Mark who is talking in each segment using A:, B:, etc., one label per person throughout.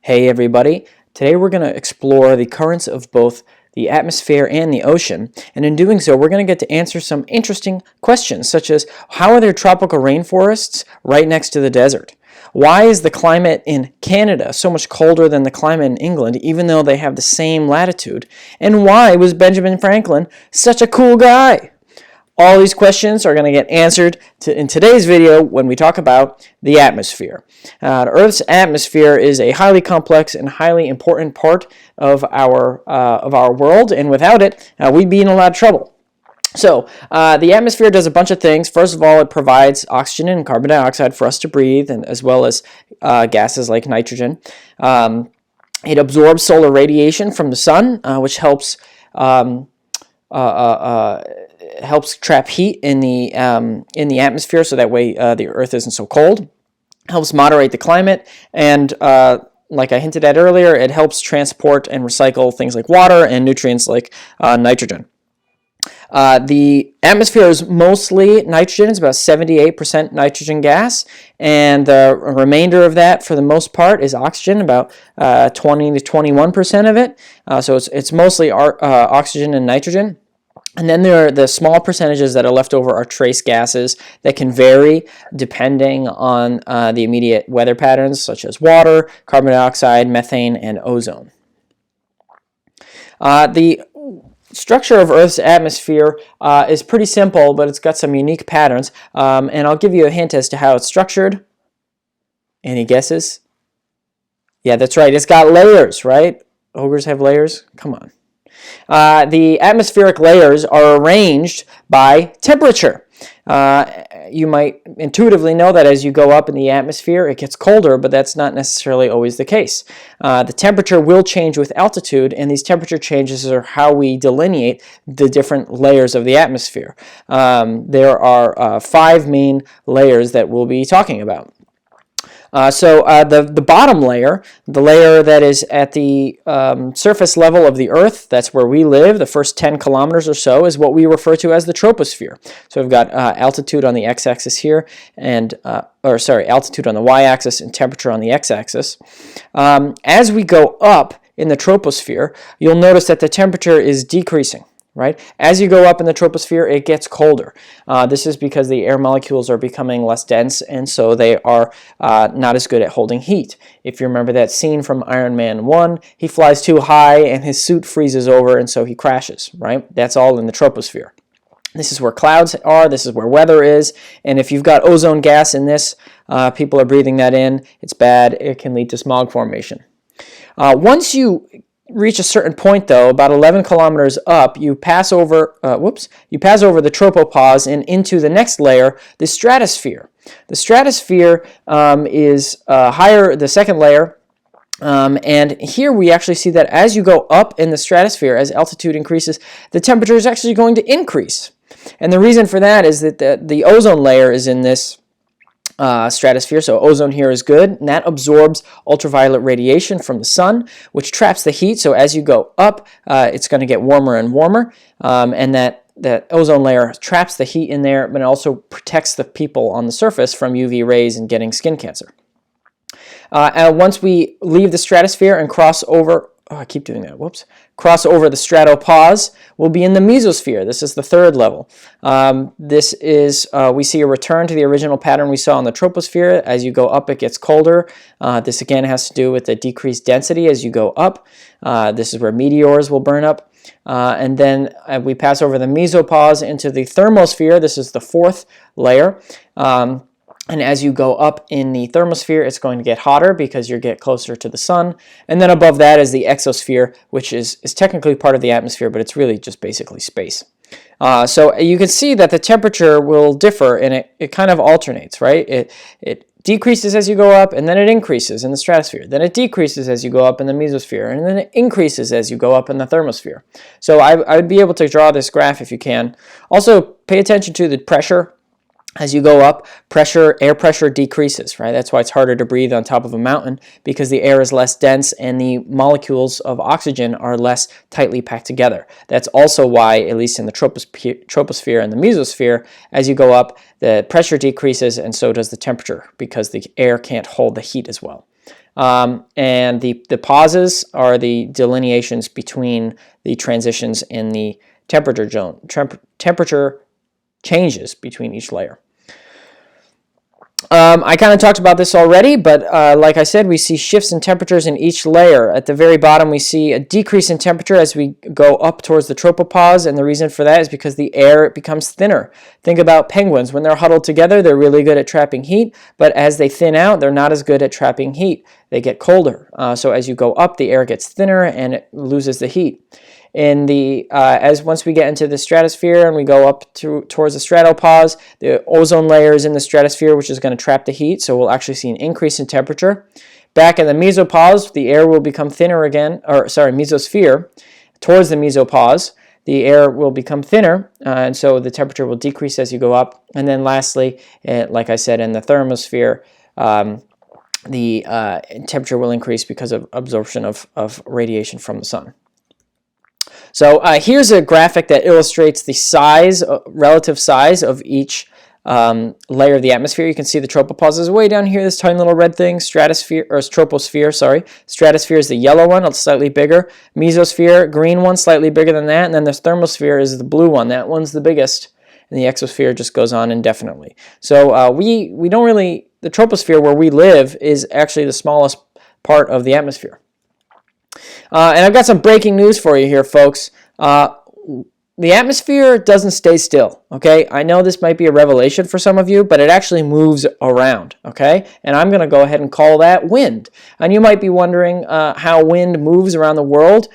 A: Hey everybody, today we're going to explore the currents of both the atmosphere and the ocean, and in doing so we're going to get to answer some interesting questions such as how are there tropical rainforests right next to the desert? Why is the climate in Canada so much colder than the climate in England even though they have the same latitude? And why was Benjamin Franklin such a cool guy? All these questions are going to get answered in today's video when we talk about the atmosphere. The Earth's atmosphere is a highly complex and highly important part of our world, and without it, we'd be in a lot of trouble. So the atmosphere does a bunch of things. First of all, it provides oxygen and carbon dioxide for us to breathe, and as well as gases like nitrogen. It absorbs solar radiation from the sun, which helps trap heat in the atmosphere, so that way the Earth isn't so cold. Helps moderate the climate, and like I hinted at earlier, it helps transport and recycle things like water and nutrients like nitrogen. The atmosphere is mostly nitrogen. It's about 78% nitrogen gas, and the remainder of that, for the most part, is oxygen, about 20 to 21% of it. So it's mostly oxygen and nitrogen. And then there are the small percentages that are left over are trace gases that can vary depending on the immediate weather patterns, such as water, carbon dioxide, methane, and ozone. The structure of Earth's atmosphere is pretty simple, but it's got some unique patterns. And I'll give you a hint as to how it's structured. Any guesses? Yeah, that's right. It's got layers, right? Ogres have layers? Come on. The atmospheric layers are arranged by temperature. You might intuitively know that as you go up in the atmosphere, it gets colder, but that's not necessarily always the case. The temperature will change with altitude, and these temperature changes are how we delineate the different layers of the atmosphere. There are 5 main layers that we'll be talking about. The bottom layer, the layer that is at the surface level of the Earth, that's where we live, the first 10 kilometers or so, is what we refer to as the troposphere. So we've got altitude on the x-axis here, and altitude on the y-axis and temperature on the x-axis. As we go up in the troposphere, you'll notice that the temperature is decreasing. Right? As you go up in the troposphere, it gets colder. This is because the air molecules are becoming less dense, and so they are not as good at holding heat. If you remember that scene from Iron Man 1, he flies too high and his suit freezes over, and so he crashes. Right? That's all in the troposphere. This is where clouds are, this is where weather is, and if you've got ozone gas in this, people are breathing that in, it's bad, it can lead to smog formation. Once you reach a certain point, though, about 11 kilometers up, you pass over the tropopause and into the next layer, the stratosphere. The stratosphere is higher, the second layer, and here we actually see that as you go up in the stratosphere, as altitude increases, the temperature is actually going to increase. And the reason for that is that the ozone layer is in this stratosphere, so ozone here is good, and that absorbs ultraviolet radiation from the sun, which traps the heat. So as you go up, it's going to get warmer and warmer, and that ozone layer traps the heat in there, but it also protects the people on the surface from UV rays and getting skin cancer. Once we leave the stratosphere and cross over, cross over the stratopause, we'll be in the mesosphere. This is the third level. We see a return to the original pattern we saw in the troposphere. As you go up, it gets colder. This again has to do with the decreased density as you go up. This is where meteors will burn up. And then we pass over the mesopause into the thermosphere. This is the fourth layer. And as you go up in the thermosphere, it's going to get hotter because you get closer to the sun. And then above that is the exosphere, which is technically part of the atmosphere, but it's really just basically space. So you can see that the temperature will differ, and it kind of alternates, right? It decreases as you go up, and then it increases in the stratosphere. Then it decreases as you go up in the mesosphere, and then it increases as you go up in the thermosphere. So I would be able to draw this graph if you can. Also, pay attention to the pressure. As you go up, air pressure decreases, right? That's why it's harder to breathe on top of a mountain, because the air is less dense and the molecules of oxygen are less tightly packed together. That's also why, at least in the troposphere and the mesosphere, as you go up, the pressure decreases and so does the temperature, because the air can't hold the heat as well. And the pauses are the delineations between the transitions in the temperature zone, temperature changes between each layer. I kind of talked about this already, but like I said, we see shifts in temperatures in each layer. At the very bottom, we see a decrease in temperature as we go up towards the tropopause, and the reason for that is because the air becomes thinner. Think about penguins. When they're huddled together, they're really good at trapping heat, but as they thin out, they're not as good at trapping heat. They get colder. So as you go up, the air gets thinner and it loses the heat. In the once we get into the stratosphere and we go up towards the stratopause, the ozone layer is in the stratosphere, which is going to trap the heat, so we'll actually see an increase in temperature. Back in the mesopause, the air will become thinner again, mesosphere, towards the mesopause, the air will become thinner, and so the temperature will decrease as you go up. And then lastly, like I said, in the thermosphere, the temperature will increase because of absorption of radiation from the sun. So here's a graphic that illustrates the size, relative size of each layer of the atmosphere. You can see the tropopause is way down here, this tiny little red thing, stratosphere, or troposphere, sorry. Stratosphere is the yellow one, it's slightly bigger. Mesosphere, green one, slightly bigger than that. And then the thermosphere is the blue one. That one's the biggest. And the exosphere just goes on indefinitely. So we don't really, the troposphere where we live is actually the smallest part of the atmosphere. And I've got some breaking news for you here, folks. The atmosphere doesn't stay still, okay? I know this might be a revelation for some of you, but it actually moves around, okay? And I'm going to go ahead and call that wind. And you might be wondering how wind moves around the world.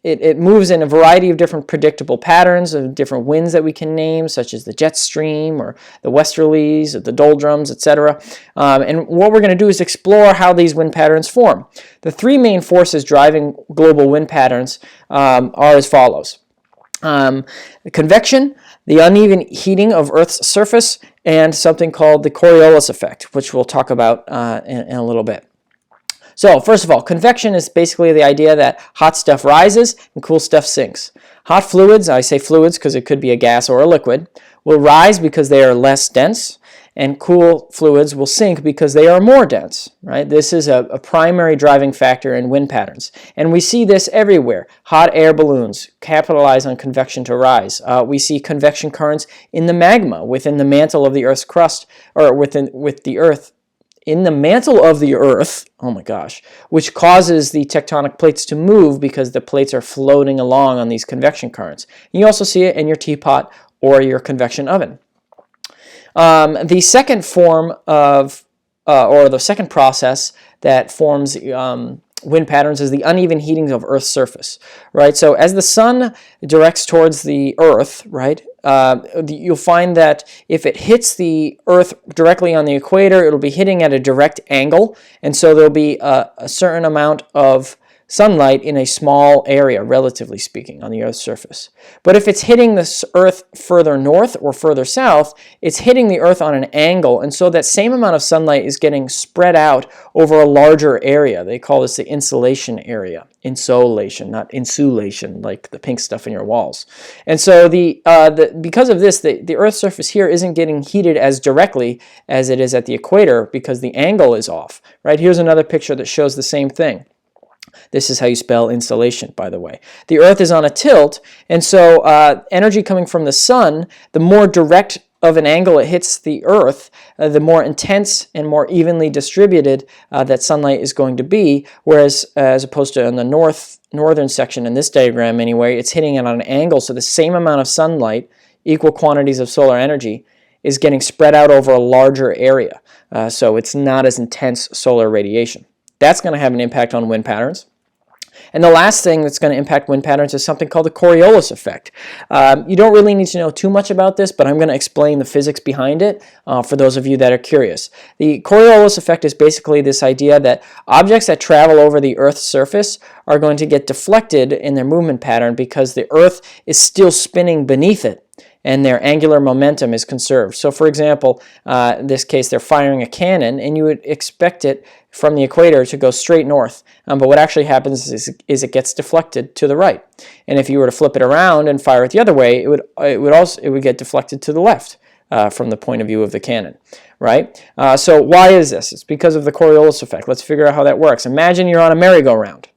A: It moves in a variety of different predictable patterns of different winds that we can name, such as the jet stream or the westerlies or the doldrums, etc. And what we're going to do is explore how these wind patterns form. The three main forces driving global wind patterns are as follows. Convection, the uneven heating of Earth's surface, and something called the Coriolis effect, which we'll talk about in a little bit. So first of all, convection is basically the idea that hot stuff rises and cool stuff sinks. Hot fluids, I say fluids because it could be a gas or a liquid, will rise because they are less dense, and cool fluids will sink because they are more dense, right? This is a primary driving factor in wind patterns. And we see this everywhere. Hot air balloons capitalize on convection to rise. We see convection currents in the magma within the mantle of the Earth's crust, or with the Earth, in the mantle of the Earth, oh my gosh, which causes the tectonic plates to move because the plates are floating along on these convection currents. You also see it in your teapot or your convection oven. The second form of, or the second process that forms wind patterns is the uneven heating of Earth's surface, right? So as the sun directs towards the Earth, right, you'll find that if it hits the Earth directly on the equator, it'll be hitting at a direct angle, and so there'll be a certain amount of sunlight in a small area, relatively speaking, on the Earth's surface. But if it's hitting the Earth further north or further south, it's hitting the Earth on an angle, and so that same amount of sunlight is getting spread out over a larger area. They call this the insolation area. Insolation, not insulation, like the pink stuff in your walls. And so because of this, the Earth's surface here isn't getting heated as directly as it is at the equator because the angle is off. Right? Here's another picture that shows the same thing. This is how you spell insolation, by the way. The Earth is on a tilt, and so energy coming from the sun, the more direct of an angle it hits the Earth, the more intense and more evenly distributed that sunlight is going to be, whereas as opposed to in the northern section in this diagram anyway, it's hitting it on an angle, so the same amount of sunlight, equal quantities of solar energy, is getting spread out over a larger area. So it's not as intense solar radiation. That's going to have an impact on wind patterns. And the last thing that's going to impact wind patterns is something called the Coriolis effect. You don't really need to know too much about this, but I'm going to explain the physics behind it for those of you that are curious. The Coriolis effect is basically this idea that objects that travel over the Earth's surface are going to get deflected in their movement pattern because the Earth is still spinning beneath it, and their angular momentum is conserved. So for example, in this case, they're firing a cannon, and you would expect it from the equator to go straight north. But what actually happens is it gets deflected to the right. And if you were to flip it around and fire it the other way, it would get deflected to the left from the point of view of the cannon. right? So why is this? It's because of the Coriolis effect. Let's figure out how that works. Imagine you're on a merry-go-round.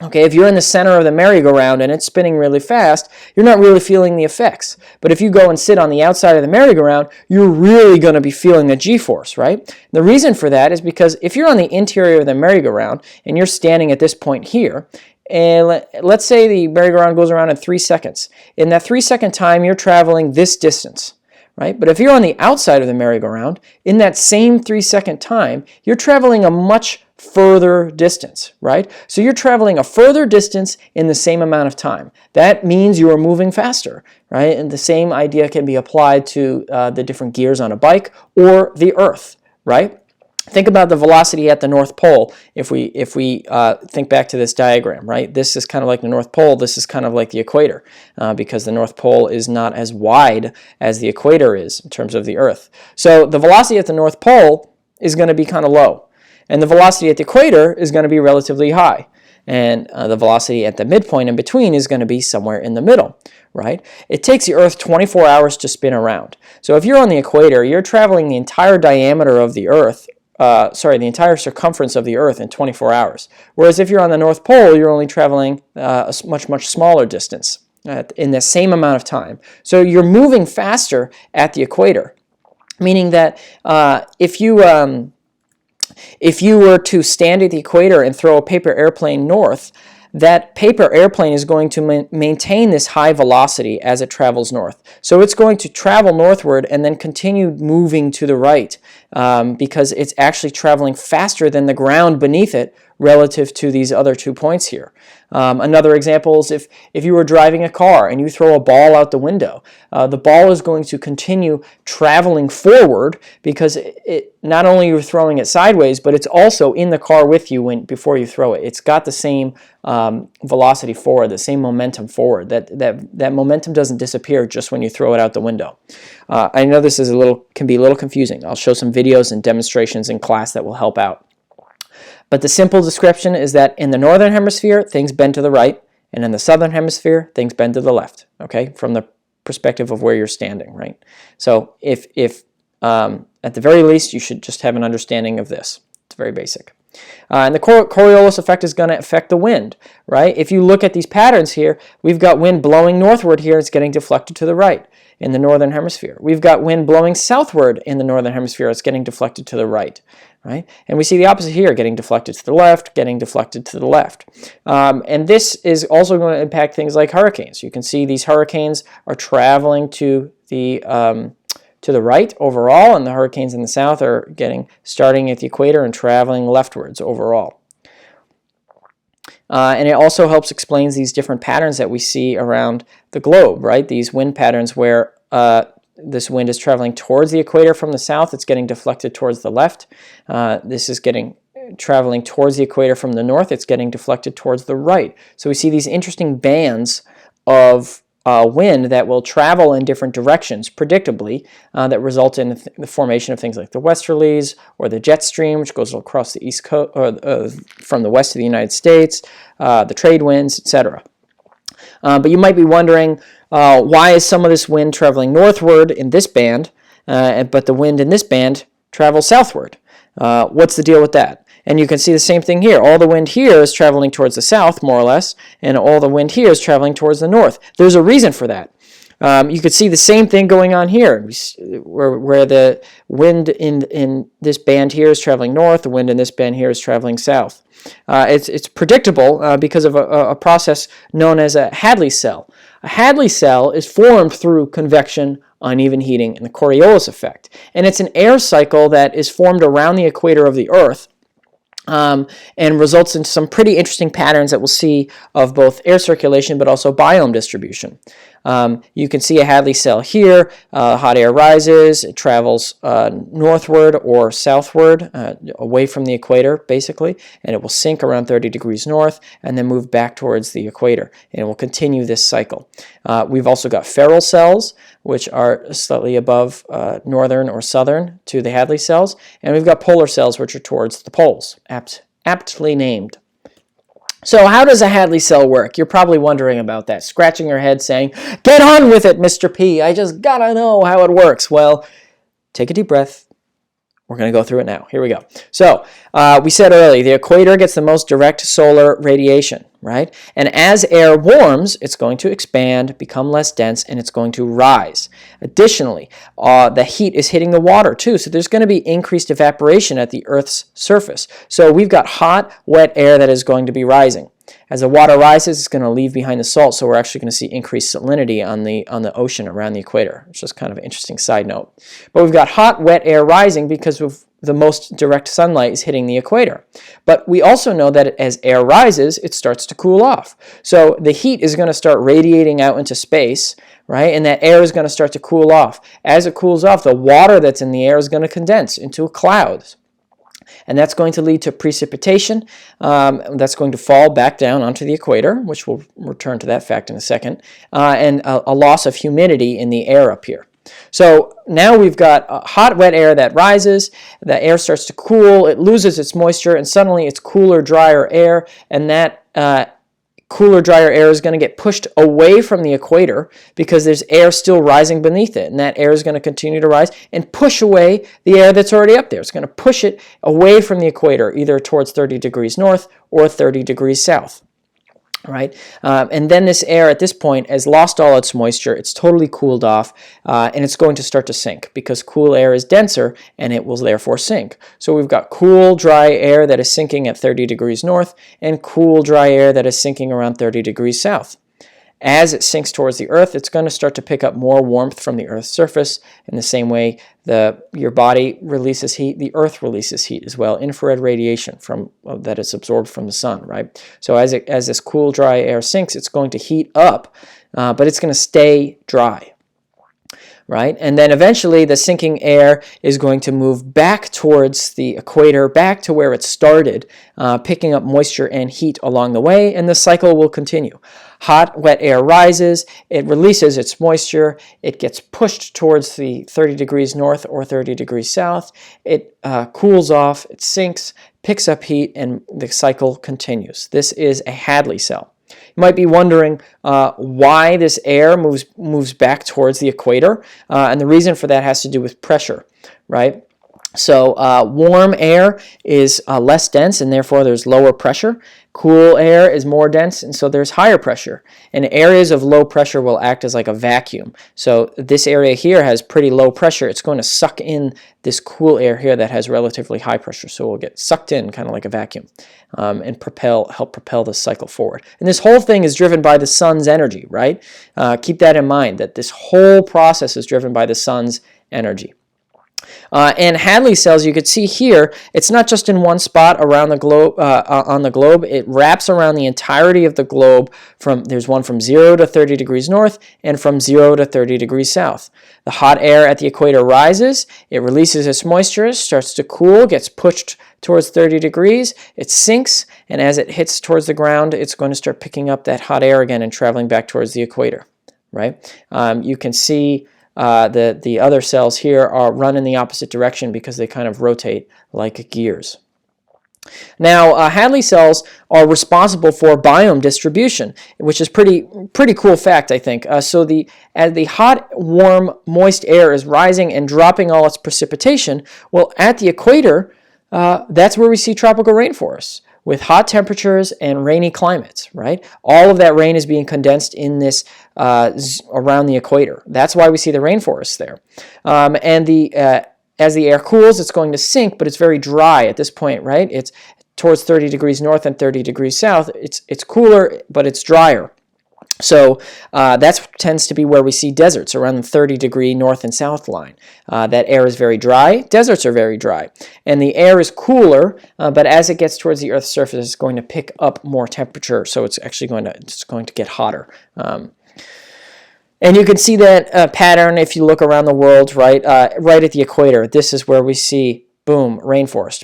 A: Okay, if you're in the center of the merry-go-round and it's spinning really fast, you're not really feeling the effects. But if you go and sit on the outside of the merry-go-round, you're really going to be feeling the G-force, right? The reason for that is because if you're on the interior of the merry-go-round and you're standing at this point here, and let's say the merry-go-round goes around in 3 seconds. In that 3-second time, you're traveling this distance, right? But if you're on the outside of the merry-go-round, in that same 3-second time, you're traveling a much further distance, right? So you're traveling a further distance in the same amount of time. That means you are moving faster, right? And the same idea can be applied to the different gears on a bike or the Earth, right? Think about the velocity at the North Pole if we think back to this diagram, right? This is kind of like the North Pole. This is kind of like the equator because the North Pole is not as wide as the equator is in terms of the Earth. So the velocity at the North Pole is going to be kind of low. And the velocity at the equator is going to be relatively high. And the velocity at the midpoint in between is going to be somewhere in the middle, right? It takes the Earth 24 hours to spin around. So if you're on the equator, you're traveling the entire diameter of the Earth, the entire circumference of the Earth in 24 hours. Whereas if you're on the North Pole, you're only traveling a much, much smaller distance in the same amount of time. So you're moving faster at the equator, meaning that if you were to stand at the equator and throw a paper airplane north, that paper airplane is going to maintain this high velocity as it travels north. So it's going to travel northward and then continue moving to the right because it's actually traveling faster than the ground beneath it relative to these other 2 points here. Another example is if you were driving a car and you throw a ball out the window, the ball is going to continue traveling forward because it not only you're throwing it sideways, but it's also in the car with you before you throw it. It's got the same velocity forward, the same momentum forward. That momentum doesn't disappear just when you throw it out the window. I know this is can be a little confusing. I'll show some videos and demonstrations in class that will help out. But the simple description is that in the northern hemisphere, things bend to the right, and in the southern hemisphere, things bend to the left, okay, from the perspective of where you're standing, right? So if at the very least, you should just have an understanding of this. It's very basic. And the Coriolis effect is going to affect the wind, right? If you look at these patterns here, we've got wind blowing northward here. It's getting deflected to the right in the northern hemisphere. We've got wind blowing southward in the northern hemisphere. It's getting deflected to the right, right? And we see the opposite here, getting deflected to the left, getting deflected to the left. And this is also going to impact things like hurricanes. You can see these hurricanes are traveling to the right overall, and the hurricanes in the south are starting at the equator and traveling leftwards overall. And it also helps explains these different patterns that we see around the globe, right? These wind patterns where this wind is traveling towards the equator from the south, it's getting deflected towards the left. This is traveling towards the equator from the north, it's getting deflected towards the right. So we see these interesting bands of wind that will travel in different directions, predictably, that result in the formation of things like the westerlies or the jet stream, which goes across the east coast, from the west of the United States, the trade winds, etc. But you might be wondering, why is some of this wind traveling northward in this band, but the wind in this band travels southward? What's the deal with that? And you can see the same thing here. All the wind here is traveling towards the south, more or less, and all the wind here is traveling towards the north. There's a reason for that. You could see the same thing going on here, where the wind in this band here is traveling north, the wind in this band here is traveling south. It's predictable because of a process known as a Hadley cell. A Hadley cell is formed through convection, uneven heating, and the Coriolis effect. And it's an air cycle that is formed around the equator of the Earth, and results in some pretty interesting patterns that we'll see of both air circulation but also biome distribution. You can see a Hadley cell here. Hot air rises, it travels northward or southward, away from the equator, basically, and it will sink around 30 degrees north and then move back towards the equator, and it will continue this cycle. We've also got Ferrel cells, which are slightly above northern or southern to the Hadley cells, and we've got polar cells, which are towards the poles, aptly named. So how does a Hadley cell work? You're probably wondering about that, scratching your head saying, "Get on with it, Mr. P. I just gotta know how it works." Well, take a deep breath, We're going to go through it now. Here we go. So we said earlier, the equator gets the most direct solar radiation, right? And as air warms, it's going to expand, become less dense, and it's going to rise. Additionally, the heat is hitting the water too, so there's going to be increased evaporation at the Earth's surface. So we've got hot, wet air that is going to be rising. As the water rises, it's going to leave behind the salt, so we're actually going to see increased salinity on the ocean around the equator. It's just kind of an interesting side note. But we've got hot, wet air rising because of the most direct sunlight is hitting the equator. But we also know that as air rises, it starts to cool off. So the heat is going to start radiating out into space, right? And that air is going to start to cool off. As it cools off, the water that's in the air is going to condense into clouds. And that's going to lead to precipitation. That's going to fall back down onto the equator, which we'll return to that fact in a second, and a loss of humidity in the air up here. So now we've got hot, wet air that rises, the air starts to cool, it loses its moisture, and suddenly it's cooler, drier air, and that cooler, drier air is going to get pushed away from the equator because there's air still rising beneath it, and that air is going to continue to rise and push away the air that's already up there. It's going to push it away from the equator, either towards 30 degrees north or 30 degrees south. Right, and then this air at this point has lost all its moisture, it's totally cooled off, and it's going to start to sink because cool air is denser and it will therefore sink. So we've got cool, dry air that is sinking at 30 degrees north and cool, dry air that is sinking around 30 degrees south. As it sinks towards the Earth, it's going to start to pick up more warmth from the Earth's surface. In the same way your body releases heat, the Earth releases heat as well, infrared radiation that is absorbed from the sun, right? So as this cool, dry air sinks, it's going to heat up, but it's going to stay dry. Right? And then eventually the sinking air is going to move back towards the equator, back to where it started, picking up moisture and heat along the way, and the cycle will continue. Hot, wet air rises, it releases its moisture, it gets pushed towards the 30 degrees north or 30 degrees south, it cools off, it sinks, picks up heat, and the cycle continues. This is a Hadley cell. You might be wondering why this air moves back towards the equator, and the reason for that has to do with pressure, right? So warm air is less dense, and therefore there's lower pressure. Cool air is more dense, and so there's higher pressure. And areas of low pressure will act as like a vacuum. So this area here has pretty low pressure. It's going to suck in this cool air here that has relatively high pressure. So we'll get sucked in kind of like a vacuum and help propel this cycle forward. And this whole thing is driven by the sun's energy, right? Keep that in mind, that this whole process is driven by the sun's energy. And Hadley cells, you could see here, it's not just in one spot around the globe, on the globe. It wraps around the entirety of the globe. There's one from 0 to 30 degrees north and from 0 to 30 degrees south. The hot air at the equator rises, it releases its moisture, starts to cool, gets pushed towards 30 degrees, it sinks, and as it hits towards the ground, it's going to start picking up that hot air again and traveling back towards the equator, right? You can see the other cells here are run in the opposite direction because they kind of rotate like gears. Now, Hadley cells are responsible for biome distribution, which is pretty cool fact, I think. As the hot, warm, moist air is rising and dropping all its precipitation, well, at the equator, that's where we see tropical rainforests with hot temperatures and rainy climates, right? All of that rain is being condensed in this around the equator. That's why we see the rainforests there. As the air cools, it's going to sink, but it's very dry at this point, right? It's towards 30 degrees north and 30 degrees south. It's cooler, but it's drier. So that tends to be where we see deserts, around the 30-degree north and south line. That air is very dry. Deserts are very dry. And the air is cooler, but as it gets towards the Earth's surface, it's going to pick up more temperature, so it's actually going to get hotter. And you can see that pattern if you look around the world, right? Right at the equator. This is where we see boom, rainforest,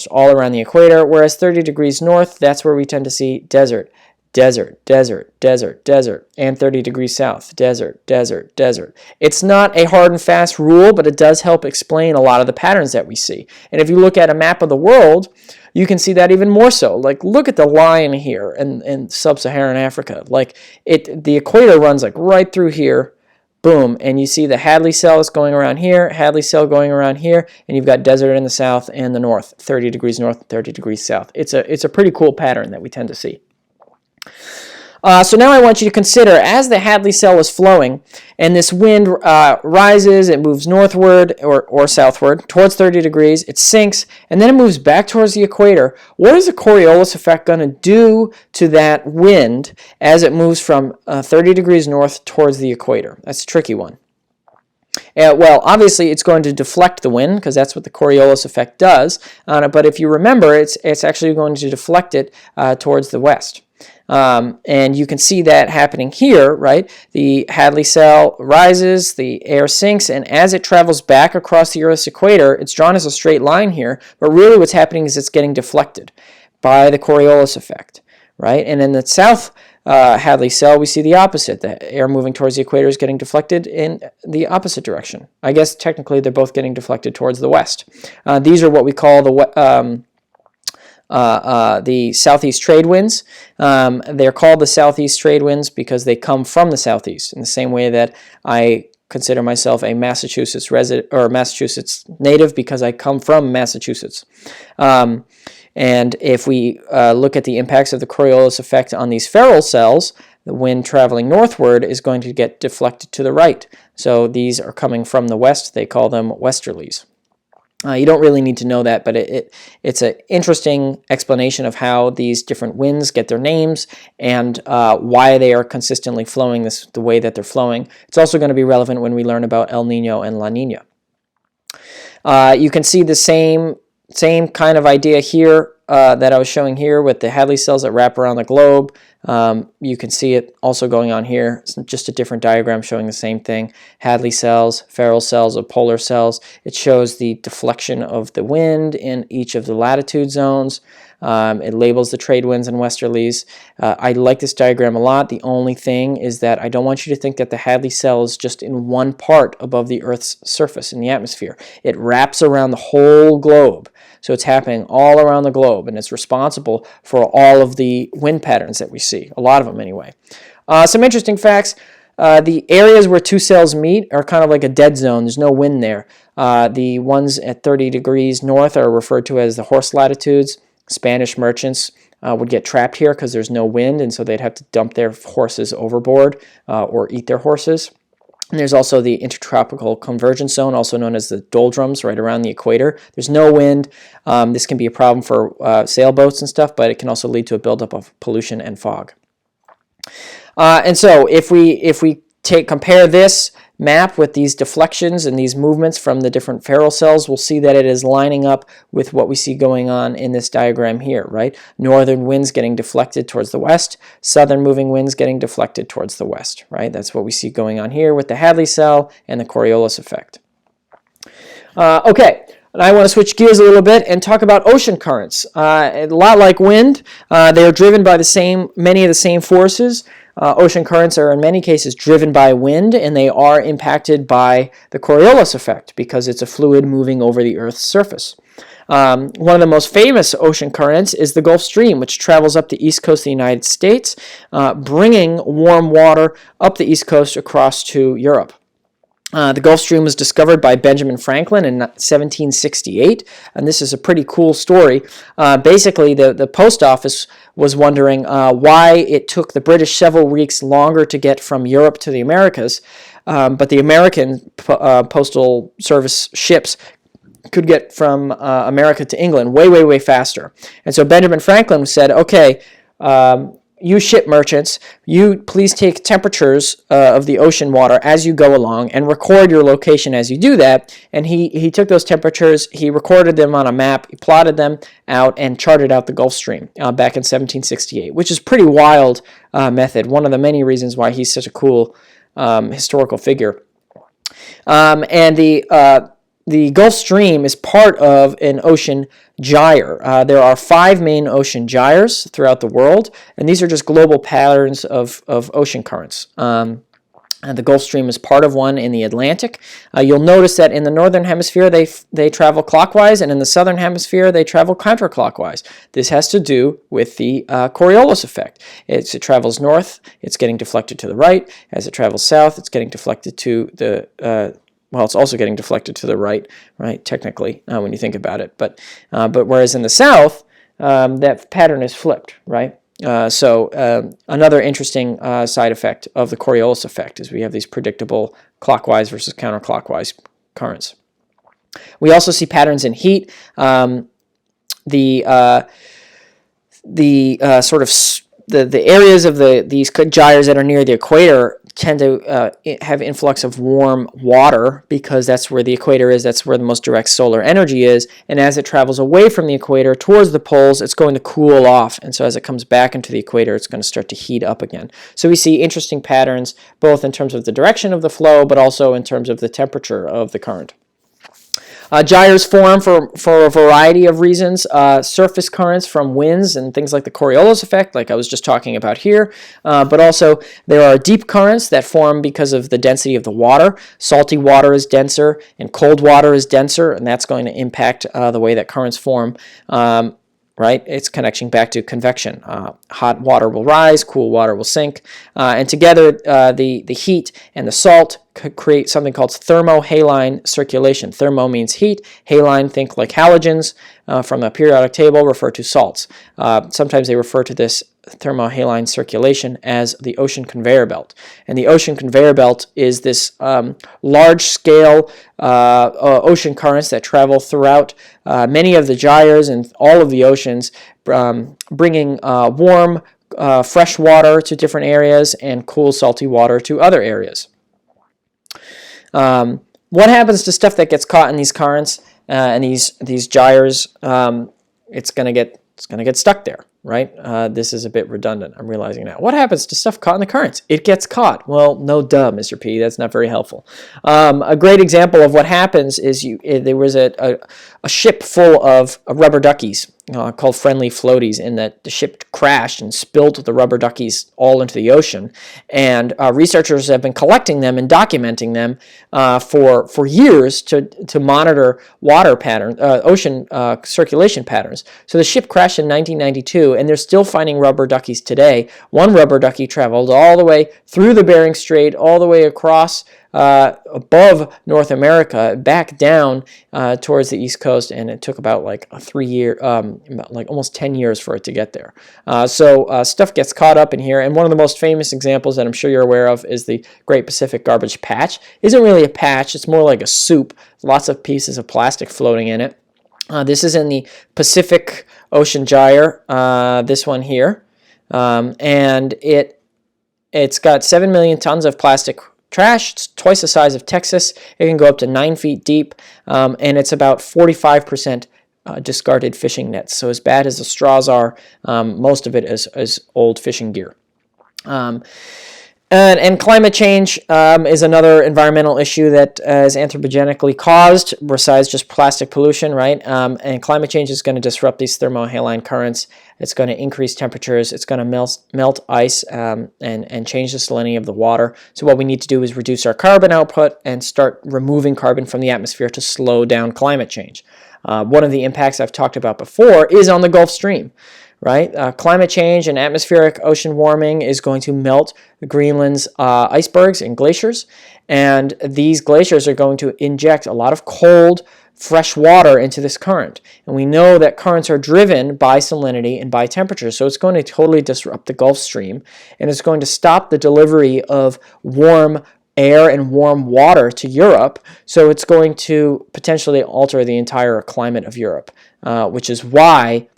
A: all around the equator. Whereas 30 degrees north, that's where we tend to see desert, and 30 degrees south, desert. It's not a hard and fast rule, but it does help explain a lot of the patterns that we see. And if you look at a map of the world, you can see that even more so. Like, look at the line here in sub-Saharan Africa. Like, the equator runs like right through here, boom, and you see the Hadley cell is going around here, Hadley cell going around here, and you've got desert in the south and the north, 30 degrees north, 30 degrees south. It's a pretty cool pattern that we tend to see. So now I want you to consider, as the Hadley cell is flowing, and this wind rises, it moves northward or southward towards 30 degrees, it sinks, and then it moves back towards the equator. What is the Coriolis effect going to do to that wind as it moves from 30 degrees north towards the equator? That's a tricky one. Well, obviously, it's going to deflect the wind, because that's what the Coriolis effect does. But if you remember, it's actually going to deflect it towards the west. And you can see that happening here, right? The Hadley cell rises, the air sinks, and as it travels back across the Earth's equator, it's drawn as a straight line here, but really what's happening is it's getting deflected by the Coriolis effect, right? And in the south Hadley cell, we see the opposite. The air moving towards the equator is getting deflected in the opposite direction. I guess technically they're both getting deflected towards the west. These are what we call the southeast trade winds. They're called the southeast trade winds because they come from the southeast, in the same way that I consider myself a Massachusetts resident or Massachusetts native because I come from Massachusetts. And if we look at the impacts of the Coriolis effect on these Ferrel cells, the wind traveling northward is going to get deflected to the right. So these are coming from the west. They call them westerlies. You don't really need to know that, but it's an interesting explanation of how these different winds get their names and why they are consistently flowing the way that they're flowing. It's also going to be relevant when we learn about El Nino and La Nina. You can see the same kind of idea here that I was showing here with the Hadley cells that wrap around the globe. You can see it also going on here. It's just a different diagram showing the same thing. Hadley cells, Ferrel cells, or polar cells. It shows the deflection of the wind in each of the latitude zones. It labels the trade winds and westerlies. I like this diagram a lot. The only thing is that I don't want you to think that the Hadley cell is just in one part above the Earth's surface in the atmosphere. It wraps around the whole globe. So it's happening all around the globe, and it's responsible for all of the wind patterns that we see, a lot of them anyway. Some interesting facts. The areas where two cells meet are kind of like a dead zone. There's no wind there. The ones at 30 degrees north are referred to as the horse latitudes. Spanish merchants would get trapped here because there's no wind, and so they'd have to dump their horses overboard or eat their horses. And there's also the intertropical convergence zone, also known as the doldrums, right around the equator. There's no wind. This can be a problem for sailboats and stuff, but it can also lead to a buildup of pollution and fog. And so if we compare this map with these deflections and these movements from the different Ferrel cells, we'll see that it is lining up with what we see going on in this diagram here, right? Northern winds getting deflected towards the west, southern moving winds getting deflected towards the west, right? That's what we see going on here with the Hadley cell and the Coriolis effect. Okay. And I want to switch gears a little bit and talk about ocean currents. A lot like wind, they are driven by many of the same forces. Ocean currents are in many cases driven by wind, and they are impacted by the Coriolis effect because it's a fluid moving over the Earth's surface. One of the most famous ocean currents is the Gulf Stream, which travels up the east coast of the United States, bringing warm water up the east coast across to Europe. The Gulf Stream was discovered by Benjamin Franklin in 1768, and this is a pretty cool story. Basically, the post office was wondering why it took the British several weeks longer to get from Europe to the Americas, but the American postal service ships could get from America to England way, way, way faster. And so Benjamin Franklin said, okay, you ship merchants, you please take temperatures of the ocean water as you go along and record your location as you do that. And he took those temperatures, he recorded them on a map, he plotted them out and charted out the Gulf Stream back in 1768, which is a pretty wild method. One of the many reasons why he's such a cool historical figure. And the Gulf Stream is part of an ocean gyre. There are 5 main ocean gyres throughout the world, and these are just global patterns of ocean currents. The Gulf Stream is part of one in the Atlantic. You'll notice that in the northern hemisphere they travel clockwise, and in the southern hemisphere they travel counterclockwise. This has to do with the Coriolis effect. As it travels north, it's getting deflected to the right. As it travels south, it's getting deflected to the well, it's also getting deflected to the right, technically, when you think about it. But whereas in the south, that pattern is flipped, right? So another interesting side effect of the Coriolis effect is we have these predictable clockwise versus counterclockwise currents. We also see patterns in heat. The areas of these gyres that are near the equator tend to have influx of warm water because that's where the equator is, that's where the most direct solar energy is, and as it travels away from the equator towards the poles, it's going to cool off, and so as it comes back into the equator, it's going to start to heat up again. So we see interesting patterns both in terms of the direction of the flow, but also in terms of the temperature of the current. Gyres form for a variety of reasons. Surface currents from winds and things like the Coriolis effect, like I was just talking about here. But also there are deep currents that form because of the density of the water. Salty water is denser and cold water is denser, and that's going to impact the way that currents form. Right? It's connecting back to convection. Hot water will rise, cool water will sink, and together the heat and the salt could create something called thermohaline circulation. Thermo means heat. Haline, think like halogens from the periodic table, refer to salts. Sometimes they refer to this thermohaline circulation as the ocean conveyor belt. And the ocean conveyor belt is this large-scale ocean currents that travel throughout many of the gyres and all of the oceans, bringing warm, fresh water to different areas and cool, salty water to other areas. What happens to stuff that gets caught in these currents and these gyres? It's going to get stuck there, right? This is a bit redundant, I'm realizing now. What happens to stuff caught in the currents? It gets caught. Well, no duh, Mr. P. That's not very helpful. A great example of what happens is there was a ship full of rubber duckies called friendly floaties, and that the ship crashed and spilled the rubber duckies all into the ocean. And researchers have been collecting them and documenting them for years to monitor water patterns, ocean circulation patterns. So the ship crashed in 1992, and they're still finding rubber duckies today. One rubber ducky traveled all the way through the Bering Strait, all the way across above North America, back down towards the East Coast, and it took about like a 3 year, like almost 10 years for it to get there. So stuff gets caught up in here, and one of the most famous examples that I'm sure you're aware of is the Great Pacific Garbage Patch. It isn't really a patch, it's more like a soup, lots of pieces of plastic floating in it. This is in the Pacific Ocean Gyre, this one here, and it's got 7 million tons of plastic trash. It's twice the size of Texas. It can go up to 9 feet deep, and it's about 45% discarded fishing nets. So as bad as the straws are, most of it is old fishing gear. And climate change is another environmental issue that is anthropogenically caused, besides just plastic pollution, right? And climate change is going to disrupt these thermohaline currents. It's going to increase temperatures. It's going to melt ice and change the salinity of the water. So what we need to do is reduce our carbon output and start removing carbon from the atmosphere to slow down climate change. One of the impacts I've talked about before is on the Gulf Stream. Right? Climate change and atmospheric ocean warming is going to melt Greenland's icebergs and glaciers, and these glaciers are going to inject a lot of cold, fresh water into this current. And we know that currents are driven by salinity and by temperature, so it's going to totally disrupt the Gulf Stream, and it's going to stop the delivery of warm air and warm water to Europe, so it's going to potentially alter the entire climate of Europe, which is why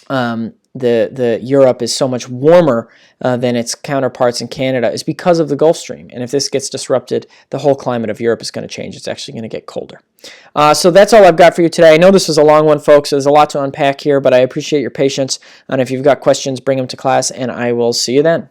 A: the Europe is so much warmer than its counterparts in Canada, is because of the Gulf Stream. And if this gets disrupted, the whole climate of Europe is going to change. It's actually going to get colder. So that's all I've got for you today. I know this was a long one, folks. There's a lot to unpack here, but I appreciate your patience. And if you've got questions, bring them to class, and I will see you then.